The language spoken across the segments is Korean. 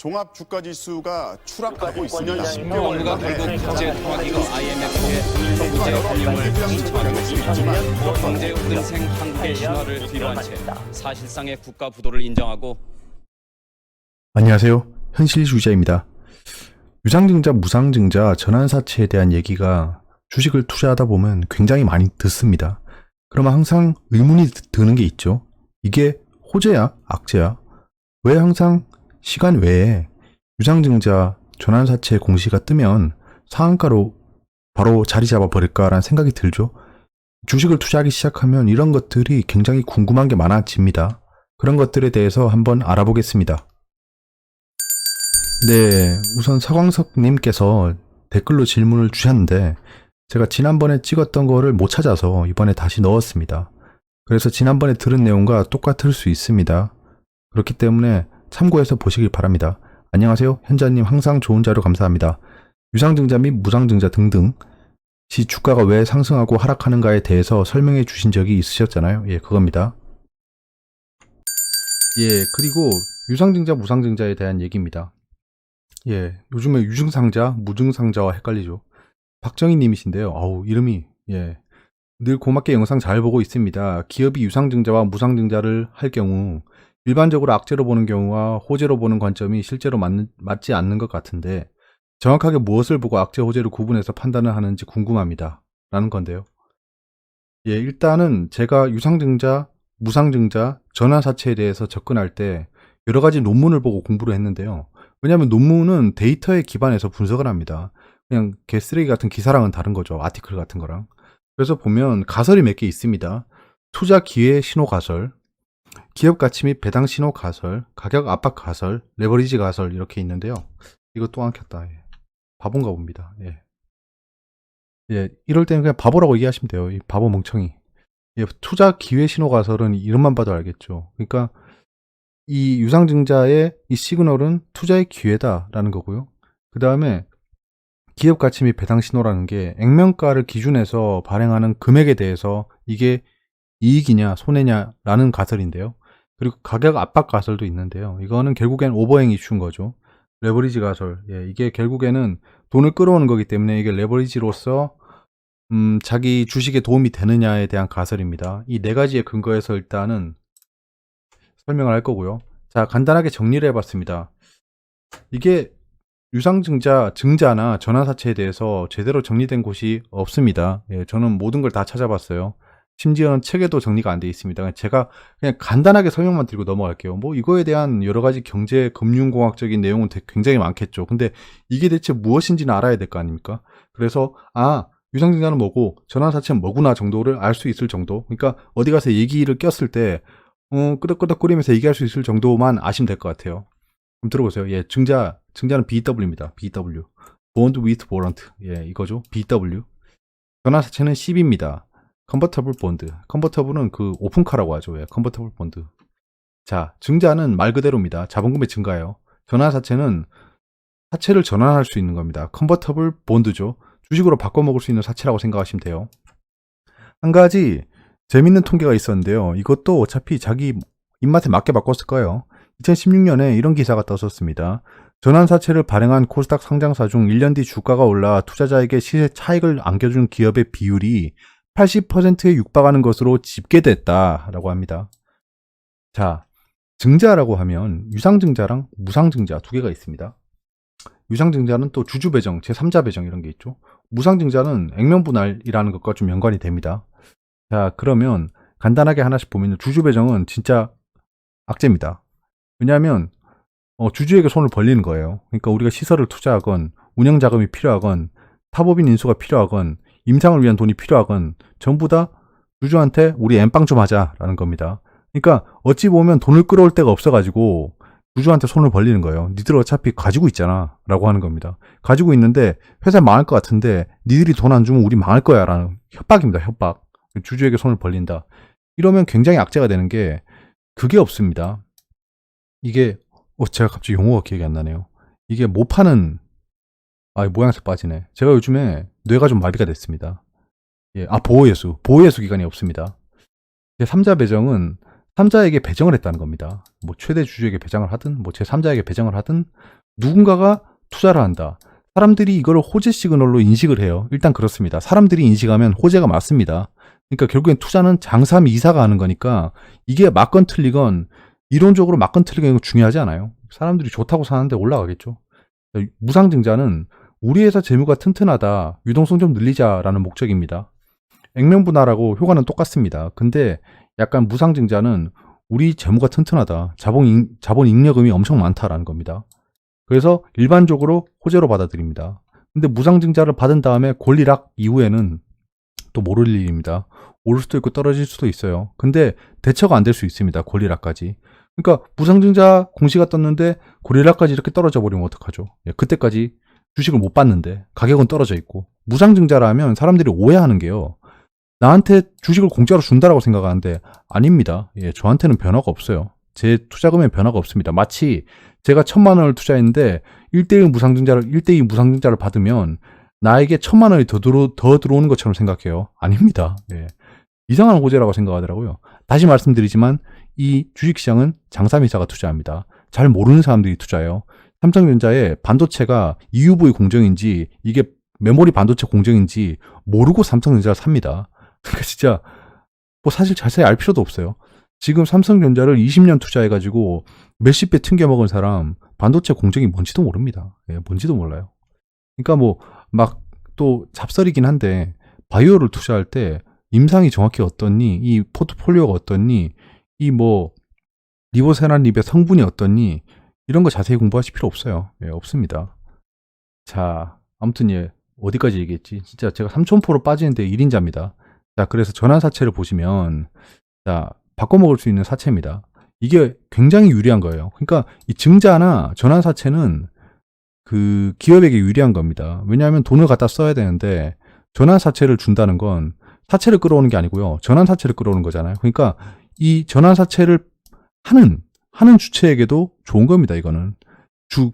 종합 주가 지수가 추락하고 있습니다. 정부가 결국 국제통화기금 IMF의 경제 금융을 신청하고 있습니다. 경제 우등생 한국의 신화를 뒤로한 채 사실상의 국가 부도를 인정하고. 안녕하세요. 현실주의자입니다. 유상증자, 무상증자, 전환사채에 대한 얘기가 주식을 투자하다 보면 굉장히 많이 듣습니다. 그러면 항상 의문이 드는 게 있죠. 이게 호재야? 악재야? 왜 항상 시간 외에 유상증자, 전환사채 공시가 뜨면 상한가로 바로 자리 잡아버릴까라는 생각이 들죠. 주식을 투자하기 시작하면 이런 것들이 굉장히 궁금한 게 많아집니다. 그런 것들에 대해서 한번 알아보겠습니다. 네, 우선 서광석님께서 댓글로 질문을 주셨는데 제가 지난번에 찍었던 거를 못 찾아서 이번에 다시 넣었습니다. 그래서 지난번에 들은 내용과 똑같을 수 있습니다. 그렇기 때문에 참고해서 보시길 바랍니다. 안녕하세요. 현자님 항상 좋은 자료 감사합니다. 유상증자 및 무상증자 등등 시 주가가 왜 상승하고 하락하는가에 대해서 설명해 주신 적이 있으셨잖아요. 예, 그겁니다. 예, 그리고 유상증자, 무상증자에 대한 얘기입니다. 예, 요즘에 유증상자, 무증상자와 헷갈리죠. 박정희 님이신데요. 이름이, 예. 늘 고맙게 영상 잘 보고 있습니다. 기업이 유상증자와 무상증자를 할 경우 일반적으로 악재로 보는 경우와 호재로 보는 관점이 실제로 맞지 않는 것 같은데 정확하게 무엇을 보고 악재, 호재를 구분해서 판단을 하는지 궁금합니다. 라는 건데요. 예, 일단은 제가 유상증자, 무상증자, 전환사채에 대해서 접근할 때 여러 가지 논문을 보고 공부를 했는데요. 왜냐하면 논문은 데이터에 기반해서 분석을 합니다. 그냥 개쓰레기 같은 기사랑은 다른 거죠. 아티클 같은 거랑. 그래서 보면 가설이 몇 개 있습니다. 투자 기회 신호 가설, 기업 가치 및 배당 신호 가설, 가격 압박 가설, 레버리지 가설 이렇게 있는데요. 이거 또 안 켰다. 예. 바본가 봅니다. 예. 예, 이럴 때는 그냥 바보라고 이해하시면 돼요. 이 바보 멍청이. 예, 투자 기회 신호 가설은 이름만 봐도 알겠죠. 그러니까 이 유상증자의 이 시그널은 투자의 기회다라는 거고요. 그 다음에 기업 가치 및 배당 신호라는 게 액면가를 기준해서 발행하는 금액에 대해서 이게 이익이냐 손해냐라는 가설인데요. 그리고 가격 압박 가설도 있는데요. 이거는 결국엔 오버행 이슈인 거죠. 레버리지 가설. 예, 이게 결국에는 돈을 끌어오는 거기 때문에 이게 레버리지로서 자기 주식에 도움이 되느냐에 대한 가설입니다. 이 네 가지에 근거해서 일단은 설명을 할 거고요. 자, 간단하게 정리를 해봤습니다. 이게 유상증자, 증자나 전환사채에 대해서 제대로 정리된 곳이 없습니다. 예, 저는 모든 걸 다 찾아봤어요. 심지어는 책에도 정리가 안 돼 있습니다. 제가 그냥 간단하게 설명만 드리고 넘어갈게요. 뭐 이거에 대한 여러 가지 경제, 금융공학적인 내용은 굉장히 많겠죠. 근데 이게 대체 무엇인지는 알아야 될 거 아닙니까? 그래서 유상증자는 뭐고 전환사채는 뭐구나 정도를 알 수 있을 정도. 그러니까 어디 가서 얘기를 꼈을 때 끄덕끄덕거리면서 얘기할 수 있을 정도만 아시면 될 것 같아요. 그럼 들어보세요. 예, 증자는 BW입니다. BW. Bond with Warrant. 예, 이거죠. BW. 전환사채는 CB입니다. Convertible Bond. Convertible은 그 오픈카라고 하죠. 예, Convertible Bond. 자, 증자는 말 그대로입니다. 자본금의 증가예요. 전환사채는 사채를 전환할 수 있는 겁니다. Convertible Bond죠. 주식으로 바꿔먹을 수 있는 사채라고 생각하시면 돼요. 한 가지 재밌는 통계가 있었는데요. 이것도 어차피 자기 입맛에 맞게 바꿨을 거예요. 2016년에 이런 기사가 떴었습니다. 전환사채를 발행한 코스닥 상장사 중 1년 뒤 주가가 올라 투자자에게 시세 차익을 안겨준 기업의 비율이 80%에 육박하는 것으로 집계됐다라고 합니다. 자, 증자라고 하면 유상증자랑 무상증자 두 개가 있습니다. 유상증자는 또 주주배정, 제3자 배정 이런 게 있죠. 무상증자는 액면분할이라는 것과 좀 연관이 됩니다. 자, 그러면 간단하게 하나씩 보면 주주배정은 진짜 악재입니다. 왜냐하면 주주에게 손을 벌리는 거예요. 그러니까 우리가 시설을 투자하건 운영자금이 필요하건 타법인 인수가 필요하건 임상을 위한 돈이 필요하건 전부 다 주주한테 우리 엠빵 좀 하자라는 겁니다. 그러니까 어찌 보면 돈을 끌어올 데가 없어가지고 주주한테 손을 벌리는 거예요. 니들 어차피 가지고 있잖아 라고 하는 겁니다. 가지고 있는데 회사 망할 것 같은데 니들이 돈 안 주면 우리 망할 거야 라는 협박입니다. 협박. 주주에게 손을 벌린다. 이러면 굉장히 악재가 되는 게 그게 없습니다. 이게 제가 갑자기 용어가 기억이 안 나네요. 이게 못 파는 모양새 빠지네. 제가 요즘에 뇌가 좀 마비가 됐습니다. 예, 보호예수 기간이 없습니다. 제3자 배정은 3자에게 배정을 했다는 겁니다. 뭐 최대 주주에게 배정을 하든 뭐 제3자에게 배정을 하든 누군가가 투자를 한다. 사람들이 이걸 호재 시그널로 인식을 해요. 일단 그렇습니다. 사람들이 인식하면 호재가 맞습니다. 그러니까 결국엔 투자는 장삼 이사가 하는 거니까 이게 맞건 틀리건 이론적으로 맞건 틀리건 중요하지 않아요. 사람들이 좋다고 사는데 올라가겠죠. 무상증자는 우리 회사 재무가 튼튼하다, 유동성 좀 늘리자라는 목적입니다. 액면분할하고 효과는 똑같습니다. 근데 약간 무상증자는 우리 재무가 튼튼하다, 자본 잉여금이 엄청 많다라는 겁니다. 그래서 일반적으로 호재로 받아들입니다. 근데 무상증자를 받은 다음에 권리락 이후에는 또 모를 일입니다. 오를 수도 있고 떨어질 수도 있어요. 근데 대처가 안 될 수 있습니다. 권리락까지. 그러니까 무상증자 공시가 떴는데 권리락까지 이렇게 떨어져 버리면 어떡하죠? 그때까지 주식을 못 받는데 가격은 떨어져 있고. 무상증자라면 사람들이 오해하는 게요. 나한테 주식을 공짜로 준다라고 생각하는데 아닙니다. 저한테는 변화가 없어요. 제 투자금에 변화가 없습니다. 마치 제가 1,000만 원을 투자했는데 1대1 무상증자를 받으면 나에게 1,000만 원이 더 들어오는 것처럼 생각해요. 아닙니다. 이상한 호재라고 생각하더라고요. 다시 말씀드리지만 이 주식시장은 장삼이사가 투자합니다. 잘 모르는 사람들이 투자해요. 삼성전자의 반도체가 EUV 공정인지 이게 메모리 반도체 공정인지 모르고 삼성전자를 삽니다. 그러니까 진짜 뭐 사실 자세히 알 필요도 없어요. 지금 삼성전자를 20년 투자해가지고 몇십 배 튕겨먹은 사람 반도체 공정이 뭔지도 모릅니다. 뭔지도 몰라요. 그러니까 뭐 막 또 잡설이긴 한데 바이오를 투자할 때 임상이 정확히 어떻니, 이 포트폴리오가 어떻니, 이 뭐 리보세란립의 성분이 어떻니 이런 거 자세히 공부하실 필요 없어요. 없습니다. 자, 아무튼 어디까지 얘기했지? 진짜 제가 3000% 빠지는데 1인자입니다. 자, 그래서 전환사채를 보시면 자, 바꿔먹을 수 있는 사채입니다. 이게 굉장히 유리한 거예요. 그러니까 이 증자나 전환사채는 그 기업에게 유리한 겁니다. 왜냐하면 돈을 갖다 써야 되는데 전환사채를 준다는 건 사채를 끌어오는 게 아니고요. 전환사채를 끌어오는 거잖아요. 그러니까 이 전환사채를 하는 주체에게도 좋은 겁니다. 이거는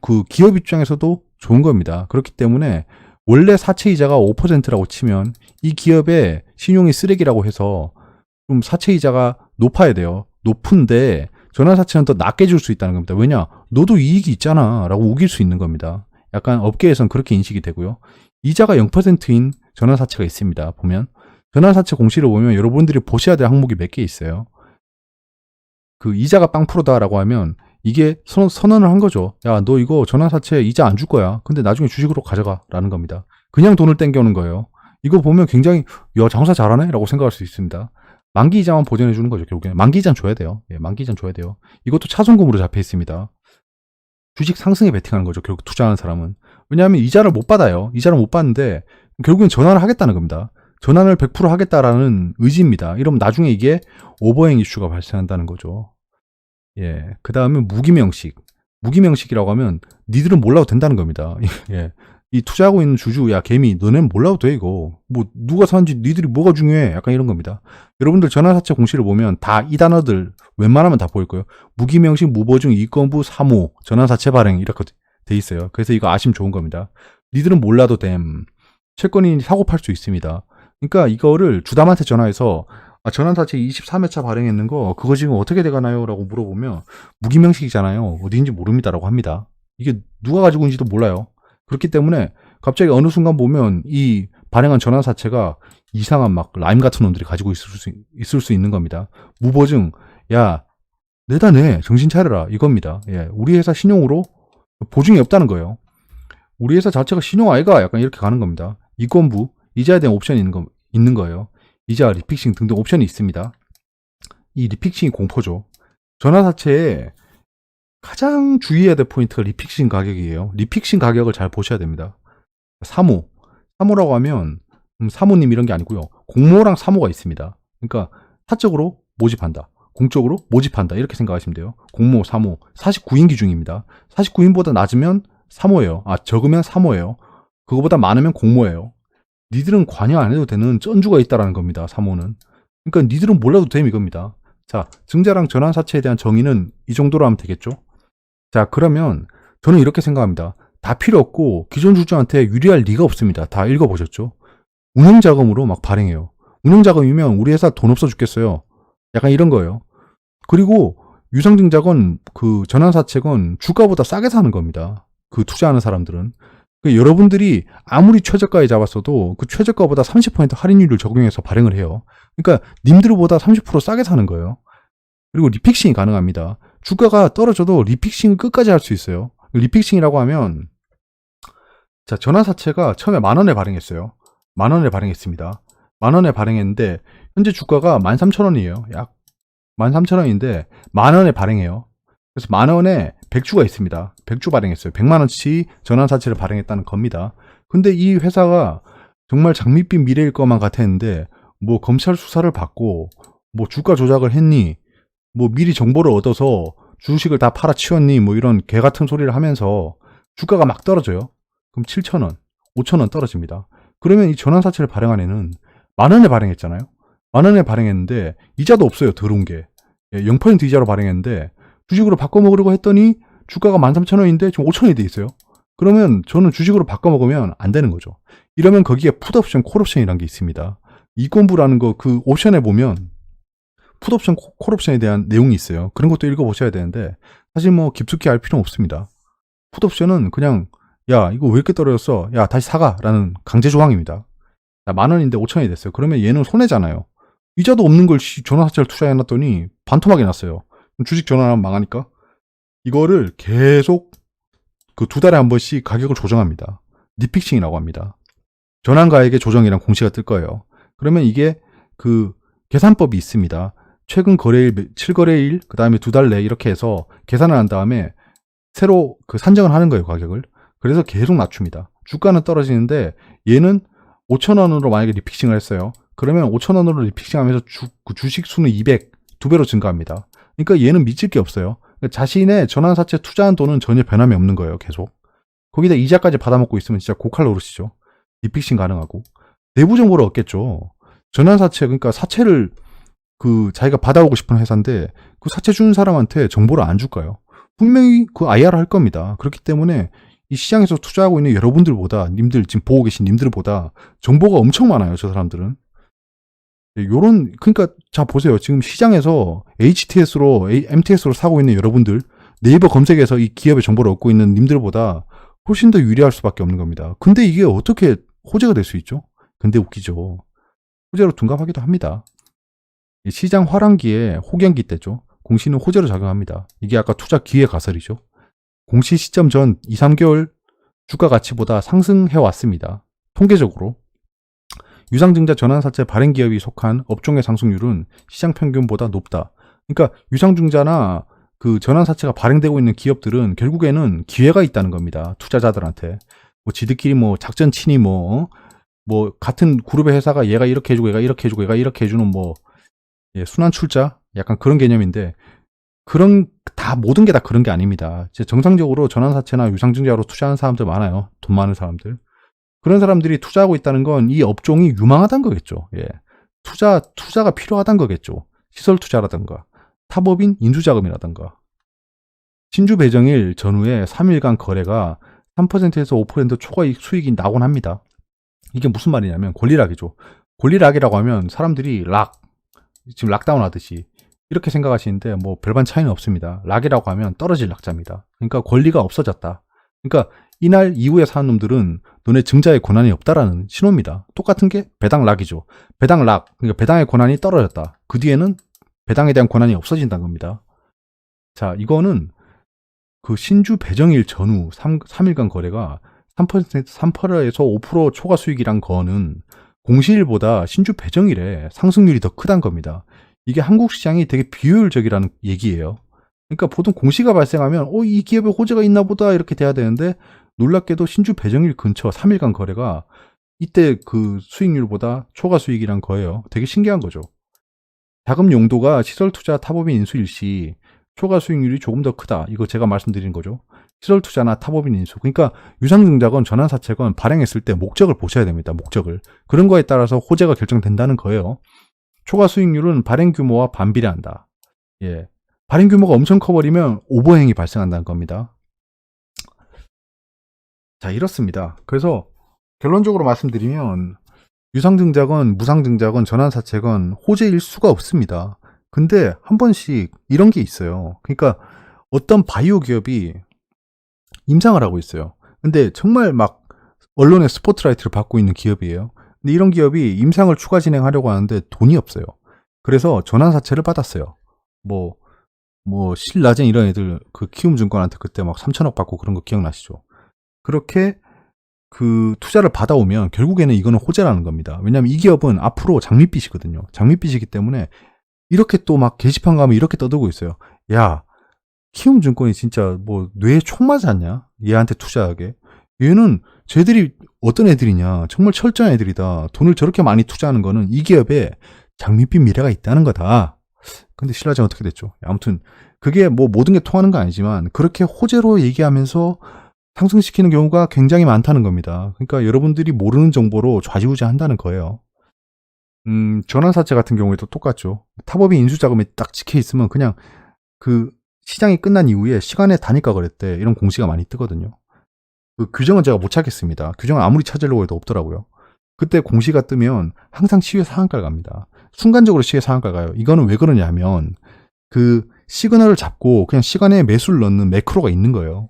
그 기업 입장에서도 좋은 겁니다. 그렇기 때문에 원래 사채이자가 5%라고 치면 이 기업의 신용이 쓰레기라고 해서 좀 사채이자가 높아야 돼요. 높은데 전환사채는 더 낮게 줄 수 있다는 겁니다. 왜냐? 너도 이익이 있잖아 라고 우길 수 있는 겁니다. 약간 업계에선 그렇게 인식이 되고요. 이자가 0%인 전환사채가 있습니다. 보면 전환사채 공시를 보면 여러분들이 보셔야 될 항목이 몇 개 있어요. 그 이자가 0%다라고 하면 이게 선언을 한 거죠. 야, 너 이거 전환사채 이자 안 줄 거야. 근데 나중에 주식으로 가져가 라는 겁니다. 그냥 돈을 땡겨오는 거예요. 이거 보면 굉장히 야, 장사 잘하네 라고 생각할 수 있습니다. 만기 이자만 보전해 주는 거죠. 결국에 만기 이자는 줘야 돼요. 만기 이자는 줘야 돼요. 이것도 차손금으로 잡혀 있습니다. 주식 상승에 베팅하는 거죠. 결국 투자하는 사람은. 왜냐하면 이자를 못 받아요. 이자를 못 받는데 결국엔 전환을 하겠다는 겁니다. 전환을 100% 하겠다라는 의지입니다. 이러면 나중에 이게 오버행 이슈가 발생한다는 거죠. 그 다음에 무기명식. 무기명식이라고 하면 니들은 몰라도 된다는 겁니다. 이 투자하고 있는 주주, 야, 개미, 너네는 몰라도 돼, 이거. 뭐, 누가 사는지 니들이 뭐가 중요해? 약간 이런 겁니다. 여러분들 전환사채 공시를 보면 다 이 단어들 웬만하면 다 보일 거예요. 무기명식, 무보증, 이건부, 사모, 전환사채 발행, 이렇게 돼 있어요. 그래서 이거 아시면 좋은 겁니다. 니들은 몰라도 됨. 채권인이 사고 팔 수 있습니다. 그러니까 이거를 주담한테 전화해서 전환사채 23회차 발행했는 거 그거 지금 어떻게 돼가나요? 라고 물어보면 무기명식이잖아요. 어디인지 모릅니다라고 합니다. 이게 누가 가지고 있는지도 몰라요. 그렇기 때문에 갑자기 어느 순간 보면 이 발행한 전환사채가 이상한 막 라임 같은 놈들이 가지고 있을 수 있는 겁니다. 무보증, 야, 내다 내 정신 차려라 이겁니다. 우리 회사 신용으로 보증이 없다는 거예요. 우리 회사 자체가 신용 아이가 약간 이렇게 가는 겁니다. 이건부, 이자에 대한 옵션이 있는 거예요. 이자, 리픽싱 등등 옵션이 있습니다. 이 리픽싱이 공포죠. 전환사채에 가장 주의해야 될 포인트가 리픽싱 가격이에요. 리픽싱 가격을 잘 보셔야 됩니다. 사모라고 하면 사모님 이런 게 아니고요. 공모랑 사모가 있습니다. 그러니까 사적으로 모집한다. 공적으로 모집한다. 이렇게 생각하시면 돼요. 공모, 사모. 49인 기준입니다. 49인보다 낮으면 사모예요. 적으면 사모예요. 그거보다 많으면 공모예요. 니들은 관여 안 해도 되는 쩐주가 있다라는 겁니다. 사모는. 그러니까 니들은 몰라도 됨 이겁니다. 자, 증자랑 전환사채에 대한 정의는 이 정도로 하면 되겠죠? 자, 그러면 저는 이렇게 생각합니다. 다 필요 없고 기존 주주한테 유리할 리가 없습니다. 다 읽어보셨죠? 운영자금으로 막 발행해요. 운영자금이면 우리 회사 돈 없어 죽겠어요. 약간 이런 거예요. 그리고 유상증자건 그 전환사채건 주가보다 싸게 사는 겁니다. 그 투자하는 사람들은. 여러분들이 아무리 최저가에 잡았어도 그 최저가보다 30% 할인율을 적용해서 발행을 해요. 그러니까 님들보다 30% 싸게 사는 거예요. 그리고 리픽싱이 가능합니다. 주가가 떨어져도 리픽싱을 끝까지 할 수 있어요. 리픽싱이라고 하면 자, 전환사채가 처음에 10,000원에 발행했어요. 10,000원에 발행했습니다. 10,000원에 발행했는데 현재 주가가 13,000원이에요. 약 13,000원인데 10,000원에 발행해요. 그래서 10,000원에 100주가 있습니다. 100주 발행했어요. 100만원치 전환사채를 발행했다는 겁니다. 근데 이 회사가 정말 장밋빛 미래일 것만 같았는데 뭐 검찰 수사를 받고 뭐 주가 조작을 했니? 뭐 미리 정보를 얻어서 주식을 다 팔아치웠니? 뭐 이런 개 같은 소리를 하면서 주가가 막 떨어져요. 그럼 7,000원, 5,000원 떨어집니다. 그러면 이 전환사채를 발행한 애는 10,000원에 발행했잖아요. 10,000원에 발행했는데 이자도 없어요. 들어온 게. 0% 이자로 발행했는데 주식으로 바꿔먹으려고 했더니 주가가 13,000원인데 지금 5,000원이 돼 있어요. 그러면 저는 주식으로 바꿔먹으면 안 되는 거죠. 이러면 거기에 풋옵션, 콜옵션이라는 게 있습니다. 이권부라는 거 그 옵션에 보면 풋옵션, 콜옵션에 대한 내용이 있어요. 그런 것도 읽어보셔야 되는데 사실 뭐 깊숙이 알 필요는 없습니다. 풋옵션은 그냥 야 이거 왜 이렇게 떨어졌어? 야 다시 사가 라는 강제 조항입니다. 10,000원인데 5,000원이 됐어요. 그러면 얘는 손해잖아요. 이자도 없는 걸 전환사채를 투자해놨더니 반토막이 났어요. 주식 전환하면 망하니까 이거를 계속 그 2달에 한 번씩 가격을 조정합니다. 리픽싱이라고 합니다. 전환가액의 조정이란 공시가 뜰 거예요. 그러면 이게 그 계산법이 있습니다. 최근 거래일, 7거래일, 그 다음에 2달 내 이렇게 해서 계산을 한 다음에 새로 그 산정을 하는 거예요, 가격을. 그래서 계속 낮춥니다. 주가는 떨어지는데 얘는 5,000원으로 만약에 리픽싱을 했어요. 그러면 5,000원으로 리픽싱 하면서 주식 수는 200, 2배로 증가합니다. 그러니까 얘는 미칠 게 없어요. 자신의 전환사채 투자한 돈은 전혀 변함이 없는 거예요, 계속. 거기다 이자까지 받아먹고 있으면 진짜 고칼 노릇이죠. 리픽싱 가능하고. 내부 정보를 얻겠죠. 전환사채, 그러니까 사채를 그 자기가 받아오고 싶은 회사인데 그 사채 주는 사람한테 정보를 안 줄까요? 분명히 그 IR 할 겁니다. 그렇기 때문에 이 시장에서 투자하고 있는 여러분들보다, 님들, 지금 보고 계신 님들보다 정보가 엄청 많아요, 저 사람들은. 요런, 그러니까, 자, 보세요. 지금 시장에서 HTS로, MTS로 사고 있는 여러분들, 네이버 검색에서 이 기업의 정보를 얻고 있는 님들보다 훨씬 더 유리할 수밖에 없는 겁니다. 근데 이게 어떻게 호재가 될 수 있죠? 근데 웃기죠. 호재로 둔갑하기도 합니다. 시장 화랑기에 호경기 때죠. 공시는 호재로 작용합니다. 이게 아까 투자 기회 가설이죠. 공시 시점 전 2, 3개월 주가 가치보다 상승해 왔습니다. 통계적으로. 유상증자 전환사채 발행 기업이 속한 업종의 상승률은 시장 평균보다 높다. 그러니까 유상증자나 그 전환사채가 발행되고 있는 기업들은 결국에는 기회가 있다는 겁니다. 투자자들한테. 뭐 지들끼리 뭐 작전 치니 뭐 같은 그룹의 회사가 얘가 이렇게 해주고 얘가 이렇게 해주고 얘가 이렇게 해주는 뭐 순환 출자? 약간 그런 개념인데 모든 게 다 그런 게 아닙니다. 정상적으로 전환사채나 유상증자로 투자하는 사람들 많아요. 돈 많은 사람들. 그런 사람들이 투자하고 있다는 건 이 업종이 유망하다는 거겠죠. 예. 투자가 필요하다는 거겠죠. 시설 투자라든가, 타법인 인수자금이라든가. 신주 배정일 전후에 3일간 거래가 3%에서 5% 초과 수익이 나곤 합니다. 이게 무슨 말이냐면 권리락이죠. 권리락이라고 하면 사람들이 지금 락다운 하듯이 이렇게 생각하시는데 뭐 별반 차이는 없습니다. 락이라고 하면 떨어질 락자입니다. 그러니까 권리가 없어졌다. 그러니까 이날 이후에 사는 놈들은 너네 증자의 권한이 없다라는 신호입니다. 똑같은 게 배당 락이죠. 배당 락, 그러니까 배당의 권한이 떨어졌다. 그 뒤에는 배당에 대한 권한이 없어진다는 겁니다. 자, 이거는 그 신주 배정일 전후 3일간 거래가 3%에서 5% 초과 수익이란 거는 공시일보다 신주 배정일에 상승률이 더 크다는 겁니다. 이게 한국 시장이 되게 비효율적이라는 얘기예요. 그러니까 보통 공시가 발생하면 이 기업에 호재가 있나 보다 이렇게 돼야 되는데 놀랍게도 신주 배정일 근처 3일간 거래가 이때 그 수익률보다 초과 수익이란 거예요. 되게 신기한 거죠. 자금 용도가 시설 투자 타법인 인수일 시 초과 수익률이 조금 더 크다. 이거 제가 말씀드린 거죠. 시설 투자나 타법인 인수. 그러니까 유상증자건 전환사채건 발행했을 때 목적을 보셔야 됩니다. 목적을. 그런 거에 따라서 호재가 결정된다는 거예요. 초과 수익률은 발행 규모와 반비례한다. 예. 발행 규모가 엄청 커버리면 오버행이 발생한다는 겁니다. 자, 이렇습니다. 그래서 결론적으로 말씀드리면 유상증자건 무상증자건 전환사채건 호재일 수가 없습니다. 근데 한 번씩 이런 게 있어요. 그러니까 어떤 바이오 기업이 임상을 하고 있어요. 근데 정말 막 언론의 스포트라이트를 받고 있는 기업이에요. 근데 이런 기업이 임상을 추가 진행하려고 하는데 돈이 없어요. 그래서 전환사채를 받았어요. 뭐 신라젠 이런 애들 그 키움증권한테 그때 막 3천억 받고 그런 거 기억나시죠? 그렇게 그 투자를 받아오면 결국에는 이거는 호재라는 겁니다. 왜냐하면 이 기업은 앞으로 장밋빛이거든요. 장밋빛이기 때문에 이렇게 또 막 게시판 가면 이렇게 떠들고 있어요. 야, 키움증권이 진짜 뭐 뇌에 총 맞았냐? 얘한테 투자하게. 얘는 쟤들이 어떤 애들이냐? 정말 철저한 애들이다. 돈을 저렇게 많이 투자하는 거는 이 기업에 장밋빛 미래가 있다는 거다. 근데 신라젠 어떻게 됐죠? 아무튼 그게 뭐 모든 게 통하는 건 아니지만 그렇게 호재로 얘기하면서 상승시키는 경우가 굉장히 많다는 겁니다. 그러니까 여러분들이 모르는 정보로 좌지우지한다는 거예요. 전환사채 같은 경우에도 똑같죠. 탑업이 인수자금에 딱 찍혀 있으면 그냥 그 시장이 끝난 이후에 시간의 단위가 거래때 이런 공시가 많이 뜨거든요. 그 규정은 제가 못 찾겠습니다. 규정을 아무리 찾으려고 해도 없더라고요. 그때 공시가 뜨면 항상 시외 상한가를 갑니다. 순간적으로 시외 상한가를 가요. 이거는 왜 그러냐 하면 그 시그널을 잡고 그냥 시간에 매수를 넣는 매크로가 있는 거예요.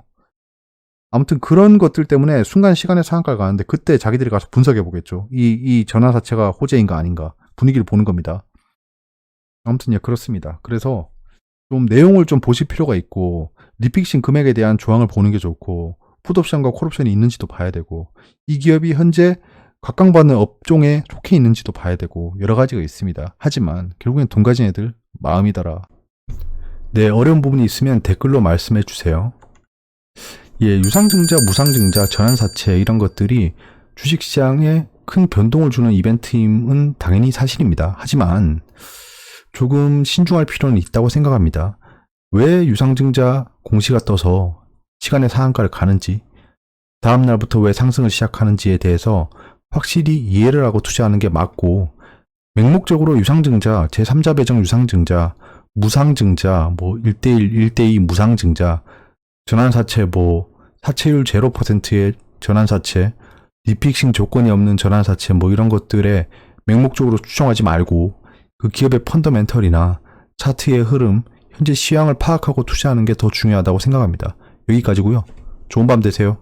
아무튼 그런 것들 때문에 순간 시간의 상한가를 가는데 그때 자기들이 가서 분석해 보겠죠. 이 전환사채가 호재인가 아닌가 분위기를 보는 겁니다. 아무튼 예 그렇습니다. 그래서 좀 내용을 좀 보실 필요가 있고 리픽싱 금액에 대한 조항을 보는 게 좋고 풋옵션과 콜옵션이 있는지도 봐야 되고 이 기업이 현재 각광받는 업종에 속해 있는지도 봐야 되고 여러 가지가 있습니다. 하지만 결국엔 돈 가진 애들 마음이더라. 네, 어려운 부분이 있으면 댓글로 말씀해 주세요. 예, 유상증자, 무상증자, 전환사채 이런 것들이 주식시장에 큰 변동을 주는 이벤트임은 당연히 사실입니다. 하지만 조금 신중할 필요는 있다고 생각합니다. 왜 유상증자 공시가 떠서 시간의 상한가를 가는지, 다음 날부터 왜 상승을 시작하는지에 대해서 확실히 이해를 하고 투자하는 게 맞고, 맹목적으로 유상증자, 제3자 배정 유상증자, 무상증자, 뭐 1대1, 1대2 무상증자, 전환사채 뭐 사채율 0%의 전환사채, 리픽싱 조건이 없는 전환사채 뭐 이런 것들에 맹목적으로 추정하지 말고 그 기업의 펀더멘털이나 차트의 흐름, 현재 시황을 파악하고 투자하는 게 더 중요하다고 생각합니다. 여기까지고요. 좋은 밤 되세요.